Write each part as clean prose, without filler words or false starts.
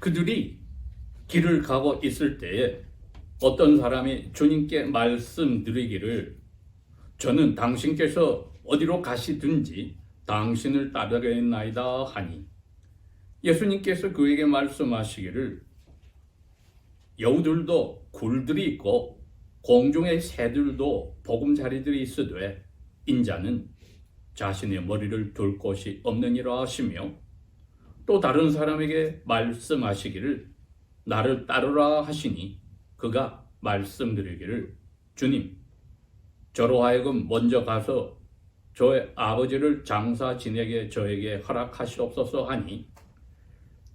그들이 길을 가고 있을 때에 어떤 사람이 주님께 말씀드리기를 저는 당신께서 어디로 가시든지 당신을 따르겠나이다 하니 예수님께서 그에게 말씀하시기를 여우들도 굴들이 있고 공중의 새들도 보금자리들이 있으되 인자는 자신의 머리를 둘 곳이 없느니라 하시며 또 다른 사람에게 말씀하시기를 나를 따르라 하시니 그가 말씀드리기를 주님 저로 하여금 먼저 가서 저의 아버지를 장사 지내게 저에게 허락하시옵소서 하니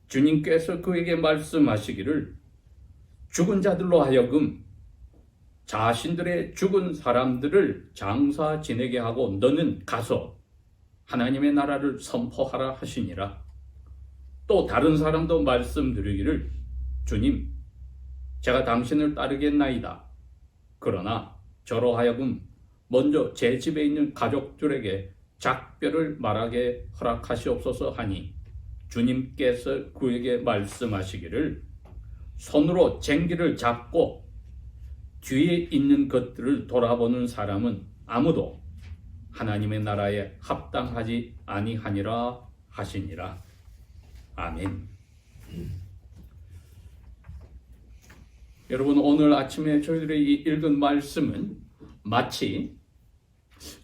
주님께서 그에게 말씀하시기를 죽은 자들로 하여금 자신들의 죽은 사람들을 장사 지내게 하고 너는 가서 하나님의 나라를 선포하라 하시니라. 또 다른 사람도 말씀드리기를 주님 제가 당신을 따르겠나이다. 그러나 저로 하여금 먼저 제 집에 있는 가족들에게 작별을 말하게 허락하시옵소서 하니 주님께서 그에게 말씀하시기를 손으로 쟁기를 잡고 뒤에 있는 것들을 돌아보는 사람은 아무도 하나님의 나라에 합당하지 아니하니라 하시니라. 아멘. 여러분 오늘 아침에 저희들이 읽은 말씀은 마치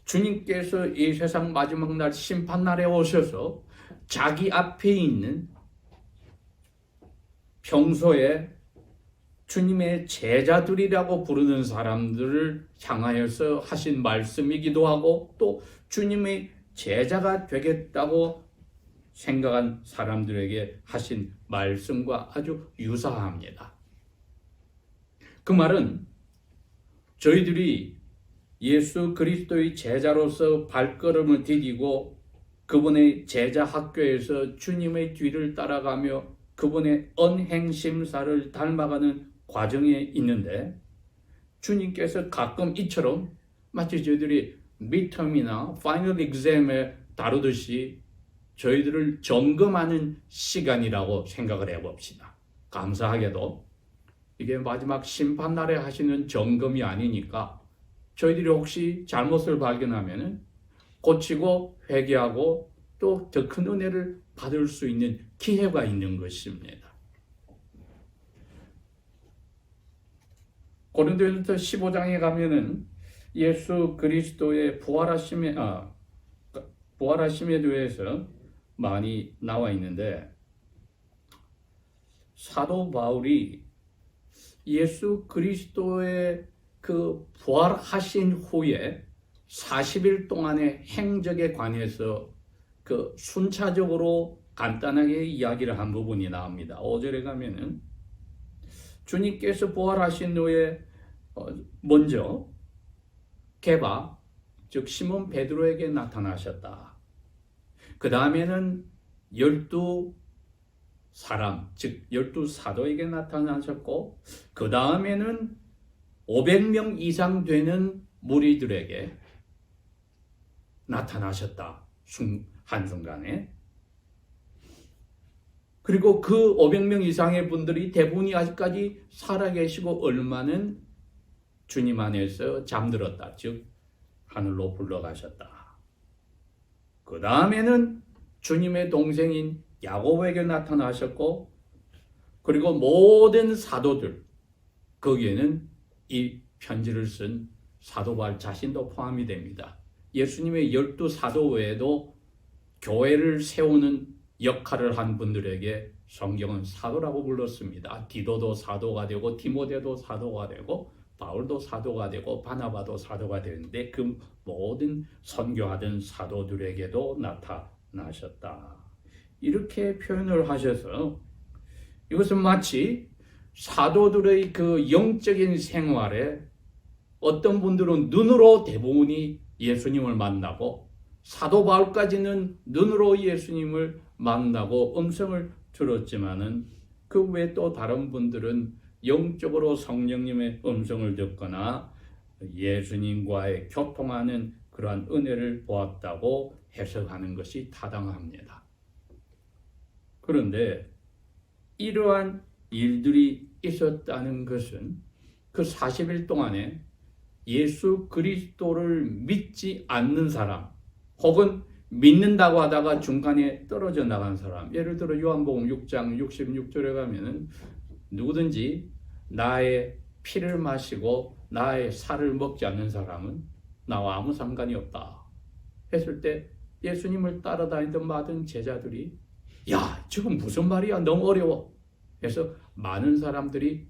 주님께서 이 세상 마지막 날 심판날에 오셔서 자기 앞에 있는 평소에 주님의 제자들이라고 부르는 사람들을 향하여서 하신 말씀이기도 하고 또 주님의 제자가 되겠다고 생각한 사람들에게 하신 말씀과 아주 유사합니다. 그 말은 저희들이 예수 그리스도의 제자로서 발걸음을 디디고 그분의 제자 학교에서 주님의 뒤를 따라가며 그분의 언행심사를 닮아가는 과정에 있는데 주님께서 가끔 이처럼 마치 저희들이 midterm이나 final exam에 다루듯이 저희들을 점검하는 시간이라고 생각을 해봅시다. 감사하게도 이게 마지막 심판날에 하시는 점검이 아니니까 저희들이 혹시 잘못을 발견하면 고치고 회개하고 또 더 큰 은혜를 받을 수 있는 기회가 있는 것입니다. 고린도전서 15장에 가면은 예수 그리스도의 부활하심에 대해서 많이 나와 있는데 사도 바울이 예수 그리스도의 그 부활하신 후에 40일 동안의 행적에 관해서 그 순차적으로 간단하게 이야기를 한 부분이 나옵니다. 5절에 가면은 주님께서 부활하신 후에 먼저 게바 즉 시몬 베드로에게 나타나셨다. 그 다음에는 12 사람 즉 12사도에게 나타나셨고 그 다음에는 500명 이상 되는 무리들에게 나타나셨다. 한순간에. 그리고 그 500명 이상의 분들이 대부분이 아직까지 살아계시고 얼마는 주님 안에서 잠들었다. 즉 하늘로 불러가셨다. 그 다음에는 주님의 동생인 야고보에게 나타나셨고 그리고 모든 사도들 거기에는 이 편지를 쓴 사도 바울 자신도 포함이 됩니다. 예수님의 12사도 외에도 교회를 세우는 역할을 한 분들에게 성경은 사도라고 불렀습니다. 디도도 사도가 되고 디모데도 사도가 되고 바울도 사도가 되고 바나바도 사도가 되는데 그 모든 선교하던 사도들에게도 나타나셨다. 이렇게 표현을 하셔서 이것은 마치 사도들의 그 영적인 생활에 어떤 분들은 눈으로 대부분이 예수님을 만나고 사도 바울까지는 눈으로 예수님을 만나고 음성을 들었지만은 그 외에 또 다른 분들은 영적으로 성령님의 음성을 듣거나 예수님과의 교통하는 그러한 은혜를 보았다고 해석하는 것이 타당합니다. 그런데 이러한 일들이 있었다는 것은 그 40일 동안에 예수 그리스도를 믿지 않는 사람, 혹은 믿는다고 하다가 중간에 떨어져 나간 사람, 예를 들어 요한복음 6장 66절에 가면은 누구든지 나의 피를 마시고 나의 살을 먹지 않는 사람은 나와 아무 상관이 없다 했을 때, 예수님을 따라다니던 많은 제자들이 야, 지금 무슨 말이야, 너무 어려워 해서 많은 사람들이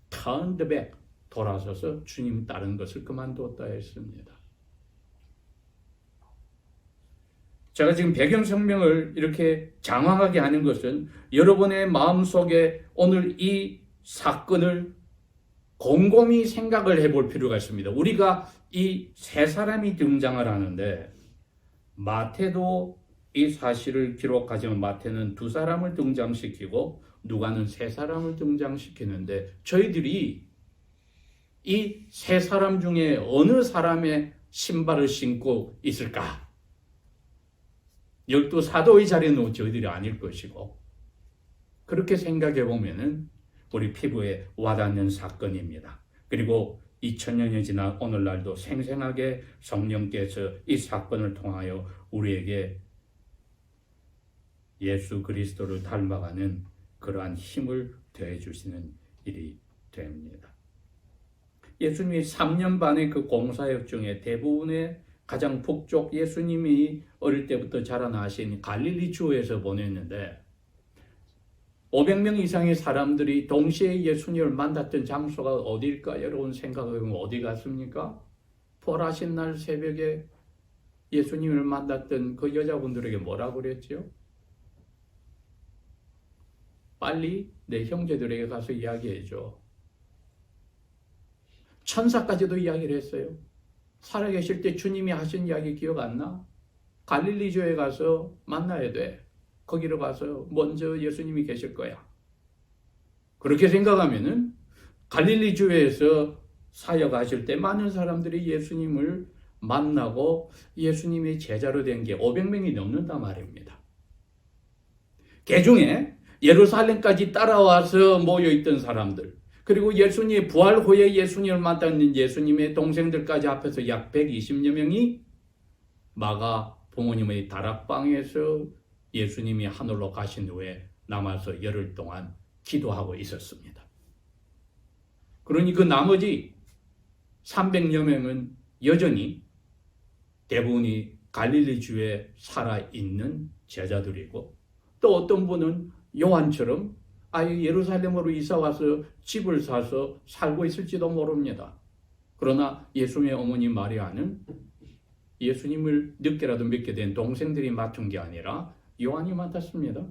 turned back, 돌아서서 주님 따르는 것을 그만두었다 했습니다. 제가 지금 배경 설명을 이렇게 장황하게 하는 것은 여러분의 마음속에 오늘 이 사건을 곰곰이 생각을 해볼 필요가 있습니다. 우리가 이 세 사람이 등장을 하는데, 마태도 이 사실을 기록하지만 마태는 두 사람을 등장시키고 누가는 세 사람을 등장시키는데, 저희들이 이 세 사람 중에 어느 사람의 신발을 신고 있을까? 12사도의 자리는 저희들이 아닐 것이고, 그렇게 생각해 보면은 우리 피부에 와닿는 사건입니다. 그리고 2000년이 지난 오늘날도 생생하게 성령께서 이 사건을 통하여 우리에게 예수 그리스도를 닮아가는 그러한 힘을 더해주시는 일이 됩니다. 예수님이 3년 반의 그 공사역 중에 대부분의 가장 북쪽, 예수님이 어릴 때부터 자라나신 갈릴리 주에서 보냈는데, 500명 이상의 사람들이 동시에 예수님을 만났던 장소가 어디일까? 여러분 생각해보면 어디 갔습니까? 벌하신 날 새벽에 예수님을 만났던 그 여자분들에게 뭐라고 그랬죠? 빨리 내 형제들에게 가서 이야기해줘. 천사까지도 이야기를 했어요. 살아계실 때 주님이 하신 이야기 기억 안 나? 갈릴리주에 가서 만나야 돼. 거기로 가서 먼저 예수님이 계실 거야. 그렇게 생각하면은 갈릴리주에서 사역하실 때 많은 사람들이 예수님을 만나고 예수님의 제자로 된 게 500명이 넘는단 말입니다. 그 중에 예루살렘까지 따라와서 모여있던 사람들, 그리고 예수님의 부활 후에 예수님을 만났는 예수님의 동생들까지 합해서 약 120여 명이 마가 부모님의 다락방에서 예수님이 하늘로 가신 후에 남아서 열흘 동안 기도하고 있었습니다. 그러니 그 나머지 300여 명은 여전히 대부분이 갈릴리주에 살아있는 제자들이고, 또 어떤 분은 요한처럼 아예 예루살렘으로 이사와서 집을 사서 살고 있을지도 모릅니다. 그러나 예수님의 어머니 마리아는 예수님을 늦게라도 믿게 된 동생들이 맡은 게 아니라 요한이 맡았습니다.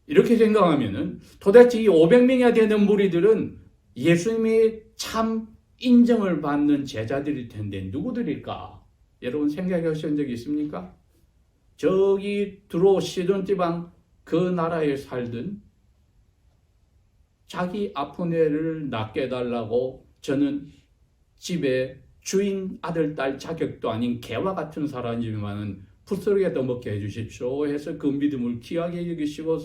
이렇게 생각하면은 도대체 이 500명이나 되는 무리들은 예수님의 참 인정을 받는 제자들일 텐데 누구들일까? 여러분 생각해 보신 적이 있습니까? 저기 두로 시돈 지방 그 나라에 살던, 자기 아픈 애를 낫게 해달라고 저는 집에 주인 아들 딸 자격도 아닌 개와 같은 사람이지만은 풋스러기라도 먹게 해주십시오 해서 그 믿음을 귀하게 여기시고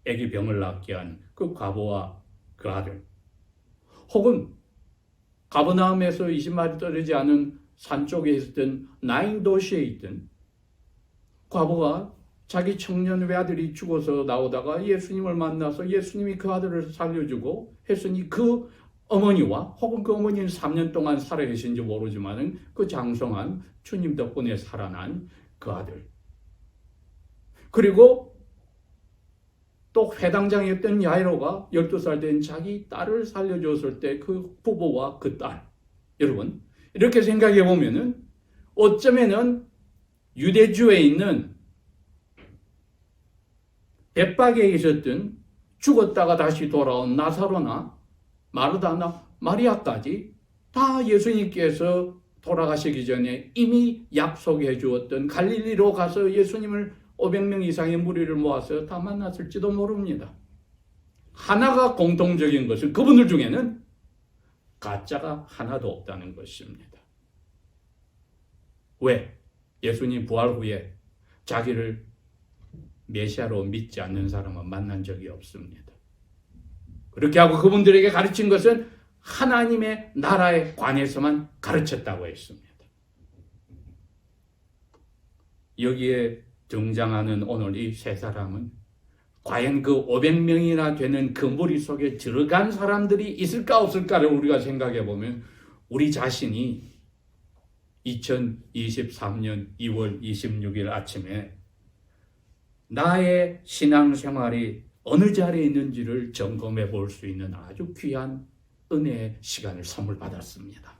애기 병을 낫게 한 그 과부와 그 아들, 혹은 가버나움에서 20마리 떨어지지 않은 산 쪽에 있었던 나인 도시에 있던 과부가 자기 청년 외아들이 죽어서 나오다가 예수님을 만나서 예수님이 그 아들을 살려주고 했으니 그 어머니와, 혹은 그 어머니는 3년 동안 살아계신지 모르지만 그 장성한 주님 덕분에 살아난 그 아들, 그리고 또 회당장이었던 야이로가 12살 된 자기 딸을 살려줬을 때 그 부부와 그 딸, 여러분 이렇게 생각해 보면은 어쩌면은 유대주에 있는 벳박에 있었던 죽었다가 다시 돌아온 나사로나 마르다나 마리아까지 다 예수님께서 돌아가시기 전에 이미 약속해 주었던 갈릴리로 가서 예수님을 500명 이상의 무리를 모아서 다 만났을지도 모릅니다. 하나가 공통적인 것은 그분들 중에는 가짜가 하나도 없다는 것입니다. 왜? 예수님 부활 후에 자기를 메시아로 믿지 않는 사람은 만난 적이 없습니다. 그렇게 하고 그분들에게 가르친 것은 하나님의 나라에 관해서만 가르쳤다고 했습니다. 여기에 등장하는 오늘 이 세 사람은 과연 그 500명이나 되는 그 무리 속에 들어간 사람들이 있을까 없을까를 우리가 생각해 보면 우리 자신이 2023년 2월 26일 아침에 나의 신앙생활이 어느 자리에 있는지를 점검해 볼 수 있는 아주 귀한 은혜의 시간을 선물 받았습니다.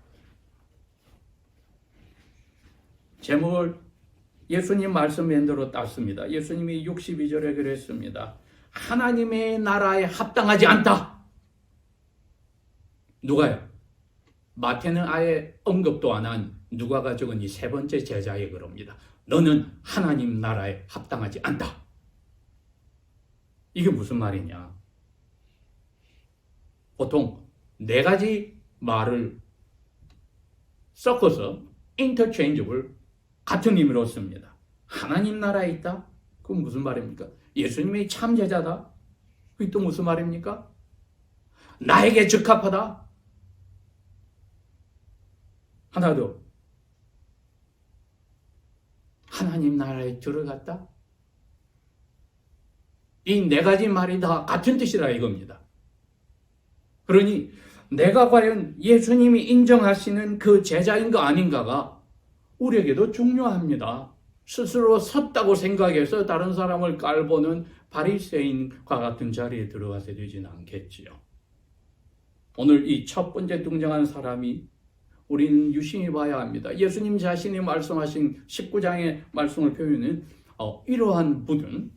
제목을 예수님 말씀 맨대로 땄습니다. 예수님이 62절에 그랬습니다. 하나님의 나라에 합당하지 않다. 누가요? 마태는 아예 언급도 안 한 누가가 적은 이 세 번째 제자에 그럽니다. 너는 하나님 나라에 합당하지 않다. 이게 무슨 말이냐? 보통 네 가지 말을 섞어서 interchangeable 같은 의미로 씁니다. 하나님 나라에 있다? 그건 무슨 말입니까? 예수님이 참 제자다? 그게 또 무슨 말입니까? 나에게 적합하다? 하나 더. 하나님 나라에 들어갔다? 이 네 가지 말이 다 같은 뜻이라 이겁니다. 그러니 내가 과연 예수님이 인정하시는 그 제자인가 아닌가가 우리에게도 중요합니다. 스스로 섰다고 생각해서 다른 사람을 깔보는 바리새인과 같은 자리에 들어가게 되지는 않겠지요. 오늘 이 첫 번째 등장한 사람이 우리는 유심히 봐야 합니다. 예수님 자신이 말씀하신 19장의 말씀을 표현은 이러한 분은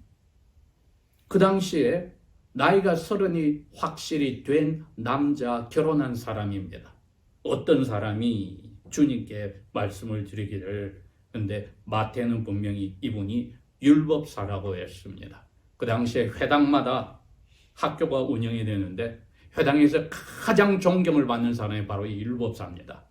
그 당시에 나이가 30이 확실히 된 남자 결혼한 사람입니다. 어떤 사람이 주님께 말씀을 드리기를, 근데 마태는 분명히 이분이 율법사라고 했습니다. 그 당시에 회당마다 학교가 운영이 되는데 회당에서 가장 존경을 받는 사람이 바로 이 율법사입니다.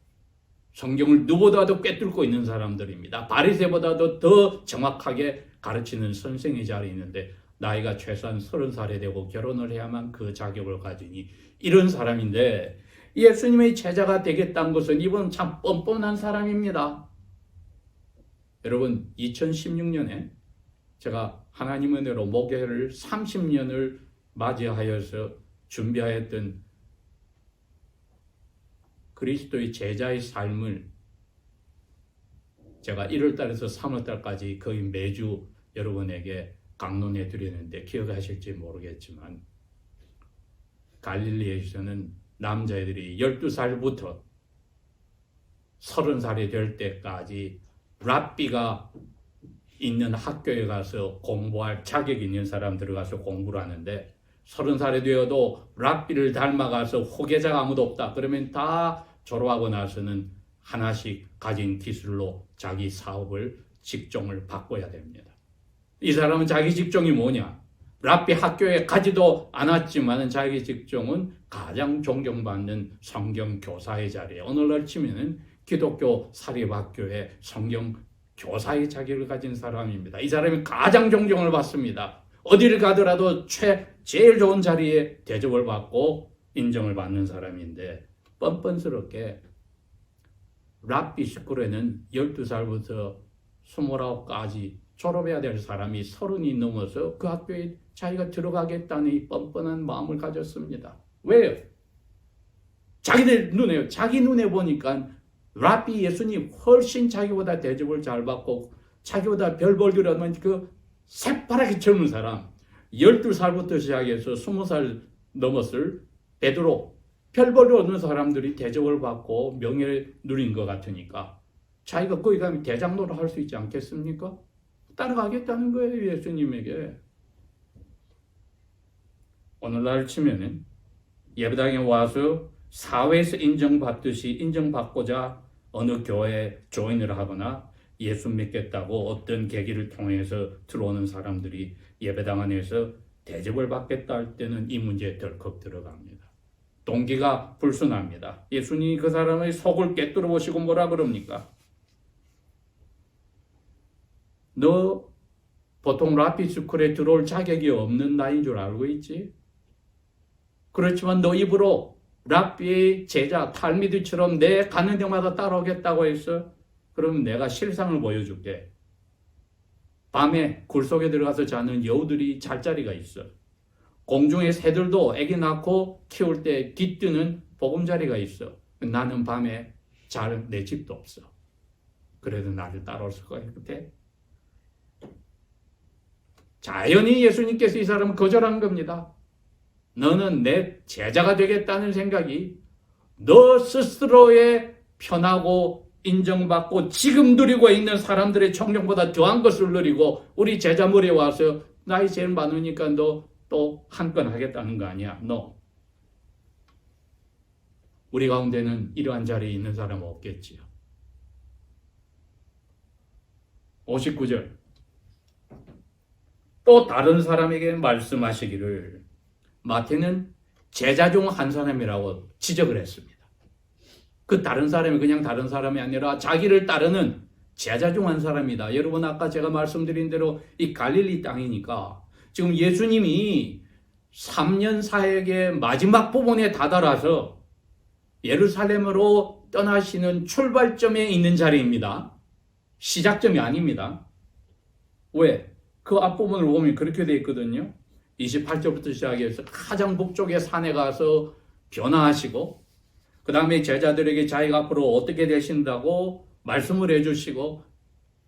성경을 누구보다도 꿰뚫고 있는 사람들입니다. 바리새보다도 더 정확하게 가르치는 선생의 자리에 있는데 나이가 최소한 30살이 되고 결혼을 해야만 그 자격을 가지니 이런 사람인데 예수님의 제자가 되겠다는 것은 이분은 참 뻔뻔한 사람입니다. 여러분 2016년에 제가 하나님의 은혜로 목회를 30년을 맞이하여서 준비하였던 그리스도의 제자의 삶을 제가 1월달에서 3월달까지 거의 매주 여러분에게 강론해 드리는데 기억하실지 모르겠지만 갈릴리에서는 남자애들이 12살부터 30살이 될 때까지 랍비가 있는 학교에 가서 공부할 자격이 있는 사람 들어가서 공부를 하는데 30살이 되어도 랍비를 닮아가서 후계자가 아무도 없다. 그러면 다 졸업하고 나서는 하나씩 가진 기술로 자기 사업을, 직종을 바꿔야 됩니다. 이 사람은 자기 직종이 뭐냐? 랍비 학교에 가지도 않았지만 자기 직종은 가장 존경받는 성경 교사의 자리에, 오늘날 치면은 기독교 사립학교의 성경 교사의 자격을 가진 사람입니다. 이 사람이 가장 존경을 받습니다. 어디를 가더라도 제일 좋은 자리에 대접을 받고 인정을 받는 사람인데 뻔뻔스럽게 랍비 스쿨에는 12살부터 29까지 졸업해야 될 사람이 30이 넘어서 그 학교에 자기가 들어가겠다는 이 뻔뻔한 마음을 가졌습니다. 왜요? 자기 눈에 보니까 랍비 예수님 훨씬 자기보다 대접을 잘 받고 자기보다 별 볼일 없는 그 새파랗게 젊은 사람, 12살부터 시작해서 20살 넘었을 베드로, 별 볼일 없는 사람들이 대접을 받고 명예를 누린 것 같으니까 자기가 거기 가면 대장로를 할 수 있지 않겠습니까? 따라가겠다는 거예요, 예수님에게. 오늘날 치면은 예배당에 와서 사회에서 인정받듯이 인정받고자 어느 교회에 조인을 하거나 예수 믿겠다고 어떤 계기를 통해서 들어오는 사람들이 예배당 안에서 대접을 받겠다 할 때는 이 문제에 덜컥 들어갑니다. 동기가 불순합니다. 예수님이 그 사람의 속을 꿰뚫어 보시고 뭐라 그럽니까? 너 보통 라피스쿨에 들어올 자격이 없는 나이인 줄 알고 있지? 그렇지만 너 입으로 랍비의 제자 탈미드처럼 내 가는 데마다 따라오겠다고 했어? 그럼 내가 실상을 보여줄게. 밤에 굴 속에 들어가서 자는 여우들이 잘 자리가 있어. 공중의 새들도 애기 낳고 키울 때 깃드는 보금자리가 있어. 나는 밤에 잘 내 집도 없어. 그래도 나를 따라올 수가 있대. 자연히 예수님께서 이 사람을 거절한 겁니다. 너는 내 제자가 되겠다는 생각이 너 스스로의 편하고 인정받고 지금 누리고 있는 사람들의 총력보다 더한 것을 누리고 우리 제자 머리에 와서 나이 제일 많으니까 너 또 한 건 하겠다는 거 아니야. 너. 우리 가운데는 이러한 자리에 있는 사람은 없겠지요. 59절. 또 다른 사람에게 말씀하시기를 마태는 제자 중 한 사람이라고 지적을 했습니다. 그 다른 사람이 그냥 다른 사람이 아니라 자기를 따르는 제자 중 한 사람이다. 여러분 아까 제가 말씀드린 대로 이 갈릴리 땅이니까 지금 예수님이 3년 사역의 마지막 부분에 다다라서 예루살렘으로 떠나시는 출발점에 있는 자리입니다. 시작점이 아닙니다. 왜? 그 앞부분을 보면 그렇게 되어 있거든요. 28절부터 시작해서 가장 북쪽의 산에 가서 변화하시고 그 다음에 제자들에게 자기가 앞으로 어떻게 되신다고 말씀을 해주시고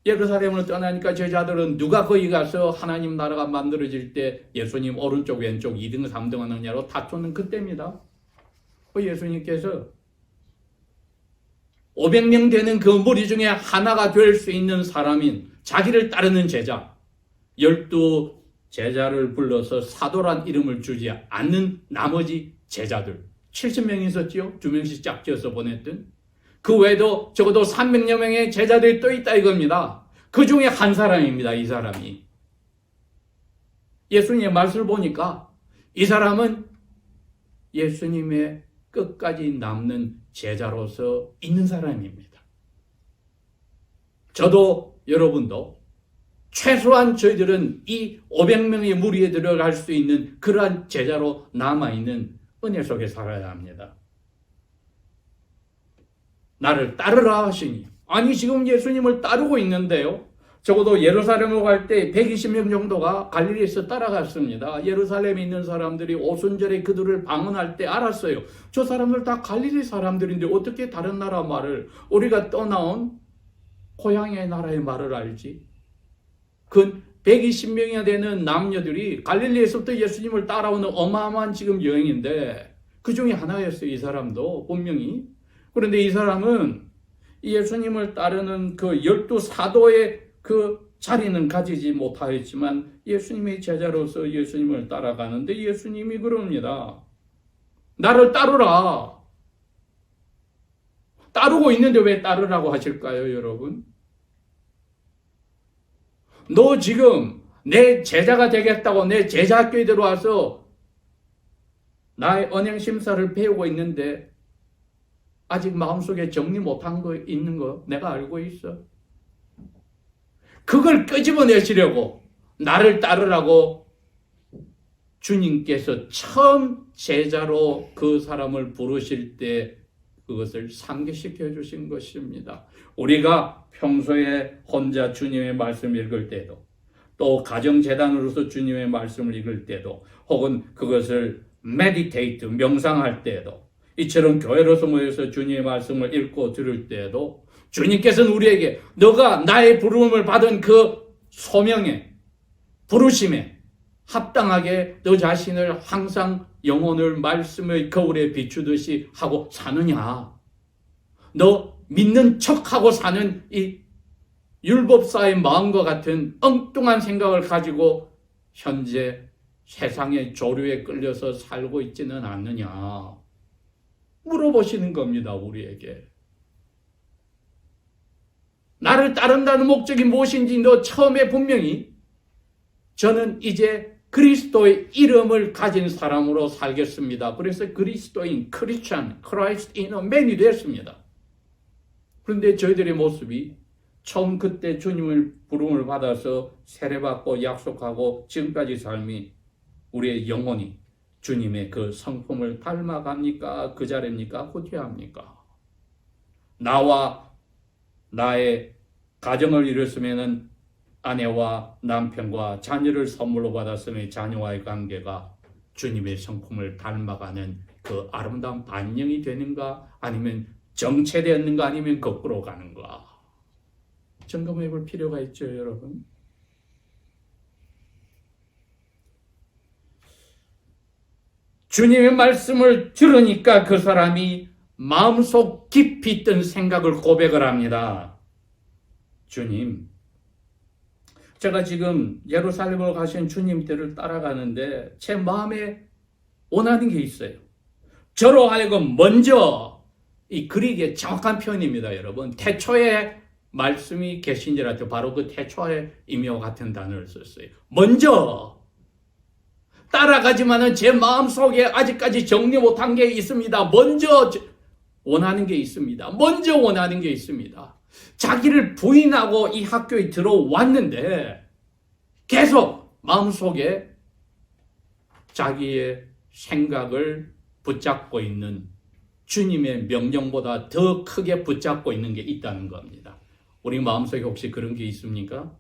예루살렘으로 떠나니까 제자들은 누가 거기 가서 하나님 나라가 만들어질 때 예수님 오른쪽 왼쪽 2등 3등 하느냐로 다투는 그때입니다. 예수님께서 500명 되는 그 무리 중에 하나가 될 수 있는 사람인 자기를 따르는 제자 12 제자를 불러서 사도란 이름을 주지 않는 나머지 제자들 70명 있었지요. 2명씩 짝지어서 보냈던 그 외에도 적어도 300여 명의 제자들이 또 있다 이겁니다. 그 중에 한 사람입니다. 이 사람이. 예수님의 말씀을 보니까 이 사람은 예수님의 끝까지 남는 제자로서 있는 사람입니다. 저도 여러분도 최소한 저희들은 이 500명의 무리에 들어갈 수 있는 그러한 제자로 남아있는 은혜 속에 살아야 합니다. 나를 따르라 하시니 아니 지금 예수님을 따르고 있는데요. 적어도 예루살렘으로 갈 때 120명 정도가 갈릴리에서 따라갔습니다. 예루살렘에 있는 사람들이 오순절에 그들을 방문할 때 알았어요. 저 사람들 다 갈릴리 사람들인데 어떻게 다른 나라 말을 우리가 떠나온 고향의 나라의 말을 알지? 그 120명이나 되는 남녀들이 갈릴리에서부터 예수님을 따라오는 어마어마한 지금 여행인데 그 중에 하나였어요. 이 사람도 분명히. 그런데 이 사람은 예수님을 따르는 그 12 사도의 그 자리는 가지지 못하였지만 예수님의 제자로서 예수님을 따라가는데 예수님이 그럽니다. 나를 따르라. 따르고 있는데 왜 따르라고 하실까요, 여러분? 너 지금 내 제자가 되겠다고 내 제자 학교에 들어와서 나의 언행 심사를 배우고 있는데 아직 마음속에 정리 못한 거 있는 거 내가 알고 있어. 그걸 끄집어내시려고 나를 따르라고 주님께서 처음 제자로 그 사람을 부르실 때 그것을 상기시켜 주신 것입니다. 우리가 평소에 혼자 주님의 말씀을 읽을 때도 또 가정재단으로서 주님의 말씀을 읽을 때도 혹은 그것을 메디테이트, 명상할 때도 이처럼 교회로서 모여서 주님의 말씀을 읽고 들을 때도 주님께서는 우리에게 너가 나의 부름을 받은 그 소명에 부르심에 합당하게 너 자신을 항상 영혼을 말씀의 거울에 비추듯이 하고 사느냐. 너 믿는 척하고 사는 이 율법사의 마음과 같은 엉뚱한 생각을 가지고 현재 세상의 조류에 끌려서 살고 있지는 않느냐. 물어보시는 겁니다. 우리에게. 나를 따른다는 목적이 무엇인지 너 처음에 분명히 저는 이제 그리스도의 이름을 가진 사람으로 살겠습니다. 그래서 그리스도인, 크리스찬, 크라이스트 인 어 맨이 됐습니다. 그런데 저희들의 모습이 처음 그때 주님을 부름을 받아서 세례받고 약속하고 지금까지 삶이 우리의 영혼이 주님의 그 성품을 닮아갑니까? 그 자리입니까? 후퇴합니까? 나와 나의 가정을 이뤘으면 아내와 남편과 자녀를 선물로 받았으면 자녀와의 관계가 주님의 성품을 닮아가는 그 아름다운 반영이 되는가? 아니면 정체되었는가? 아니면 거꾸로 가는가? 점검해 볼 필요가 있죠, 여러분. 주님의 말씀을 들으니까 그 사람이 마음속 깊이 있던 생각을 고백을 합니다. 주님, 제가 지금 예루살렘으로 가신 주님들을 따라가는데 제 마음에 원하는 게 있어요. 저로 하여금 먼저, 이 그릭의 정확한 표현입니다, 여러분. 태초에 말씀이 계신지라도 바로 그 태초의 의미와 같은 단어를 썼어요. 먼저 따라가지만은 제 마음속에 아직까지 정리 못한 게 있습니다. 먼저 원하는 게 있습니다. 먼저 원하는 게 있습니다. 자기를 부인하고 이 학교에 들어왔는데 계속 마음속에 자기의 생각을 붙잡고 있는, 주님의 명령보다 더 크게 붙잡고 있는 게 있다는 겁니다. 우리 마음속에 혹시 그런 게 있습니까?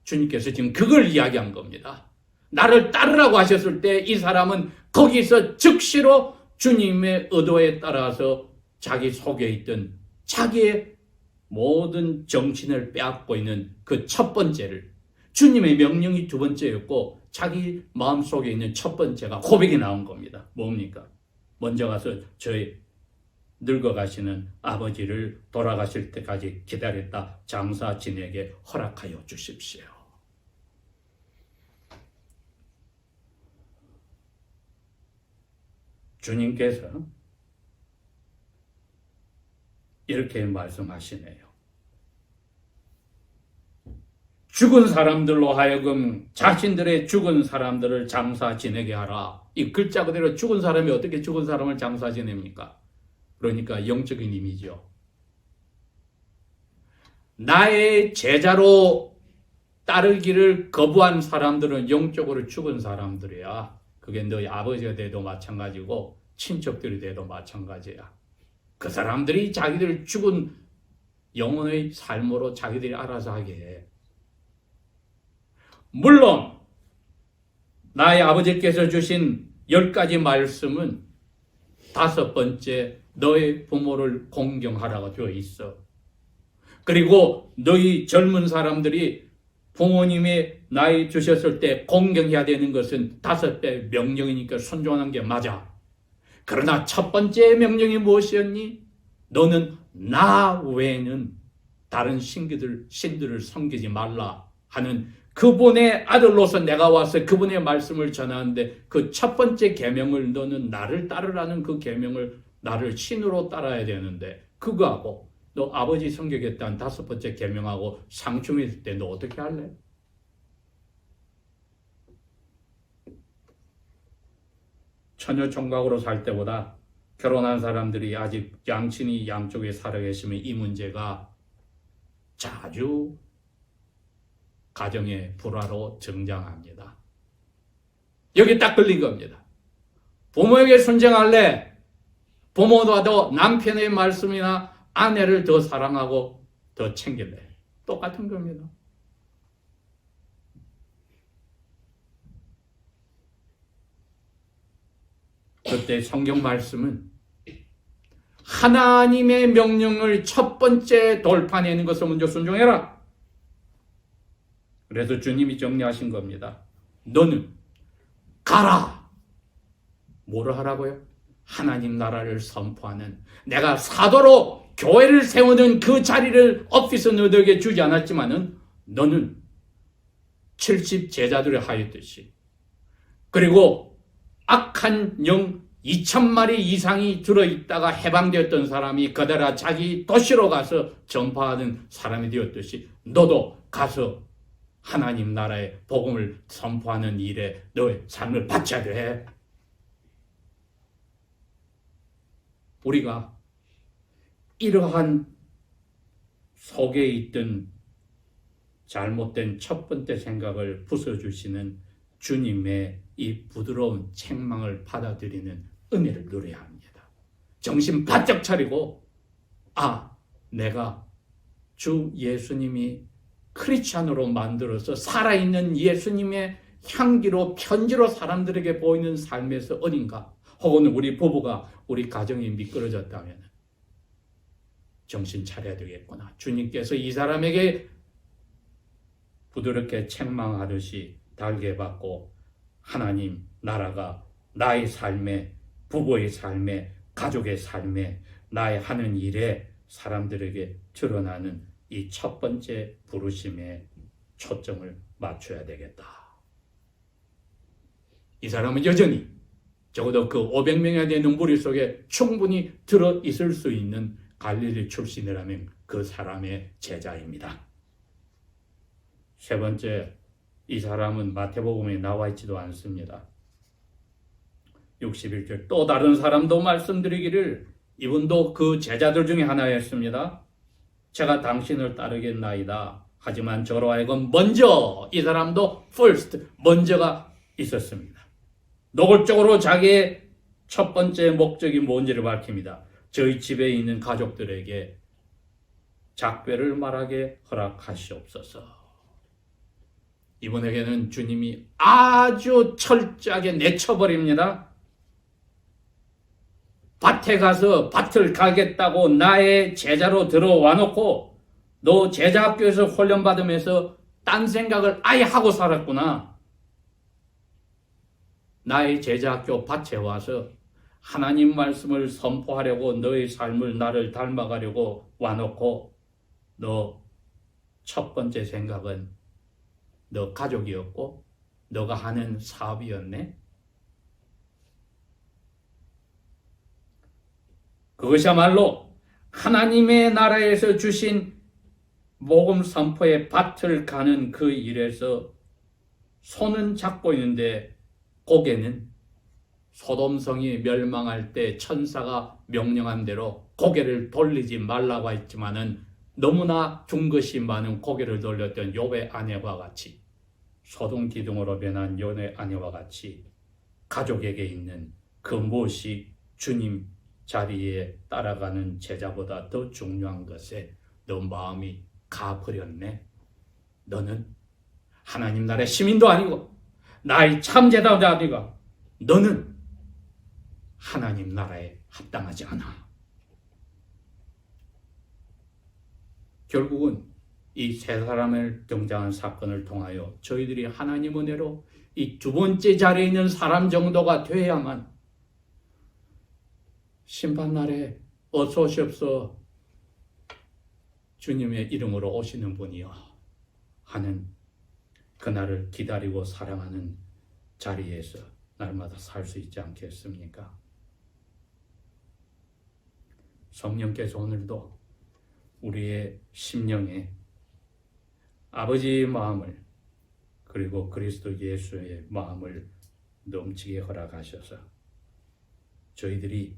주님께서 지금 그걸 이야기한 겁니다. 나를 따르라고 하셨을 때 이 사람은 거기서 즉시로 주님의 의도에 따라서 자기 속에 있던 자기의 모든 정신을 빼앗고 있는 그 첫 번째를, 주님의 명령이 두 번째였고 자기 마음속에 있는 첫 번째가 고백이 나온 겁니다. 뭡니까? 먼저 가서 저희 늙어가시는 아버지를 돌아가실 때까지 기다렸다 장사 지내게 허락하여 주십시오. 주님께서 이렇게 말씀하시네요. 죽은 사람들로 하여금 자신들의 죽은 사람들을 장사 지내게 하라. 이 글자 그대로 죽은 사람이 어떻게 죽은 사람을 장사 지냅니까? 그러니까 영적인 의미죠. 나의 제자로 따르기를 거부한 사람들은 영적으로 죽은 사람들이야. 그게 너희 아버지가 돼도 마찬가지고 친척들이 돼도 마찬가지야. 그 사람들이 자기들 죽은 영혼의 삶으로 자기들이 알아서 하게 해. 물론 나의 아버지께서 주신 10가지 말씀은 5번째, 너의 부모를 공경하라고 되어 있어. 그리고 너희 젊은 사람들이 부모님의 나이 주셨을 때 공경해야 되는 것은 5배 명령이니까 순종하는 게 맞아. 그러나 첫 번째 명령이 무엇이었니? 너는 나 외에는 다른 신들을 섬기지 말라 하는 그분의 아들로서 내가 와서 그분의 말씀을 전하는데 그 첫 번째 계명을, 너는 나를 따르라는 그 계명을 나를 신으로 따라야 되는데 그거하고 너 아버지 섬기겠다는 5번째 계명하고 상충했을 때 너 어떻게 할래? 처녀 총각으로 살 때보다 결혼한 사람들이 아직 양친이 양쪽에 살아계시면 이 문제가 자주 가정의 불화로 등장합니다. 여기 딱 걸린 겁니다. 부모에게 순종할래? 부모도 남편의 말씀이나 아내를 더 사랑하고 더 챙길래? 똑같은 겁니다. 그때 성경 말씀은 하나님의 명령을 첫 번째 돌파내는 것을 먼저 순종해라. 그래서 주님이 정리하신 겁니다. 너는 가라. 뭐를 하라고요? 하나님 나라를 선포하는, 내가 사도로 교회를 세우는 그 자리를 오피스 너에게 주지 않았지만은 너는 70 제자들을 하였듯이, 그리고 악한 영 2,000마리 이상이 들어있다가 해방되었던 사람이 그대로 자기 도시로 가서 전파하는 사람이 되었듯이 너도 가서 하나님 나라의 복음을 선포하는 일에 너의 삶을 바쳐야 돼. 우리가 이러한 속에 있던 잘못된 첫 번째 생각을 부숴주시는 주님의 이 부드러운 책망을 받아들이는 은혜를 누려야 합니다. 정신 바짝 차리고 내가 주 예수님이 크리스찬으로 만들어서 살아있는 예수님의 향기로 편지로 사람들에게 보이는 삶에서 어딘가, 혹은 우리 부부가 우리 가정이 미끄러졌다면 정신 차려야 되겠구나. 주님께서 이 사람에게 부드럽게 책망하듯이 달게 받고 하나님 나라가 나의 삶에, 부부의 삶에, 가족의 삶에, 나의 하는 일에 사람들에게 드러나는 이 첫 번째 부르심에 초점을 맞춰야 되겠다. 이 사람은 여전히 적어도 그 500명에 되는 무리 속에 충분히 들어있을 수 있는 갈릴리 출신이라면 그 사람의 제자입니다. 세 번째, 이 사람은 마태복음에 나와 있지도 않습니다. 61절, 또 다른 사람도 말씀드리기를 이분도 그 제자들 중에 하나였습니다. 제가 당신을 따르겠나이다. 하지만 저로 하여금 먼저, 이 사람도 first, 먼저가 있었습니다. 노골적으로 자기의 첫 번째 목적이 뭔지를 밝힙니다. 저희 집에 있는 가족들에게 작별을 말하게 허락하시옵소서. 이분에게는 주님이 아주 철저하게 내쳐버립니다. 밭에 가서 밭을 가겠다고 나의 제자로 들어와 놓고 너 제자학교에서 훈련받으면서 딴 생각을 아예 하고 살았구나. 나의 제자학교 밭에 와서 하나님 말씀을 선포하려고 너의 삶을 나를 닮아가려고 와놓고 너 첫 번째 생각은 너 가족이었고 너가 하는 사업이었네. 그것이야말로 하나님의 나라에서 주신 복음 선포의 밭을 가는 그 일에서 손은 잡고 있는데 고개는 소돔성이 멸망할 때 천사가 명령한 대로 고개를 돌리지 말라고 했지만은 너무나 준 것이 많은 고개를 돌렸던 욥의 아내와 같이, 소돔 기둥으로 변한 욥의 아내와 같이 가족에게 있는 그 무엇이 주님 자리에 따라가는 제자보다 더 중요한 것에 너 마음이 가버렸네. 너는 하나님 나라의 시민도 아니고 나의 참제자도 아니고 너는 하나님 나라에 합당하지 않아. 결국은 이 세 사람을 등장한 사건을 통하여 저희들이 하나님 은혜로 이 두 번째 자리에 있는 사람 정도가 되어야만 심판날에 어서 오시옵소서 주님의 이름으로 오시는 분이여 하는 그날을 기다리고 사랑하는 자리에서 날마다 살 수 있지 않겠습니까? 성령께서 오늘도 우리의 심령에 아버지의 마음을 그리고 그리스도 예수의 마음을 넘치게 허락하셔서 저희들이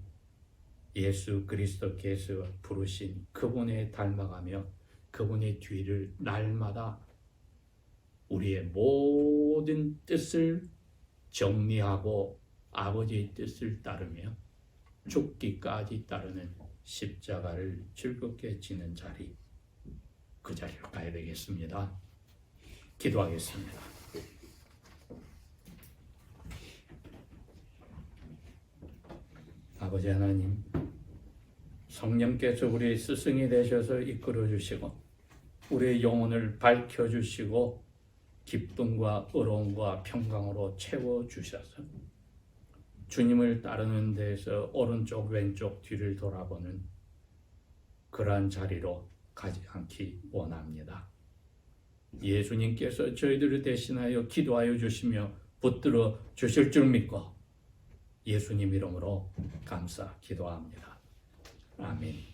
예수 그리스도께서 부르신 그분에 닮아가며 그분의 뒤를 날마다 우리의 모든 뜻을 정리하고 아버지의 뜻을 따르며 죽기까지 따르는 십자가를 즐겁게 지는 자리, 그 자리로 가야 되겠습니다. 기도하겠습니다. 아버지 하나님, 성령께서 우리의 스승이 되셔서 이끌어 주시고 우리의 영혼을 밝혀 주시고 기쁨과 의로움과 평강으로 채워 주셔서 주님을 따르는 데에서 오른쪽 왼쪽 뒤를 돌아보는 그러한 자리로 가지 않기 원합니다. 예수님께서 저희들을 대신하여 기도하여 주시며 붙들어 주실 줄 믿고 예수님 이름으로 감사 기도합니다. 아멘.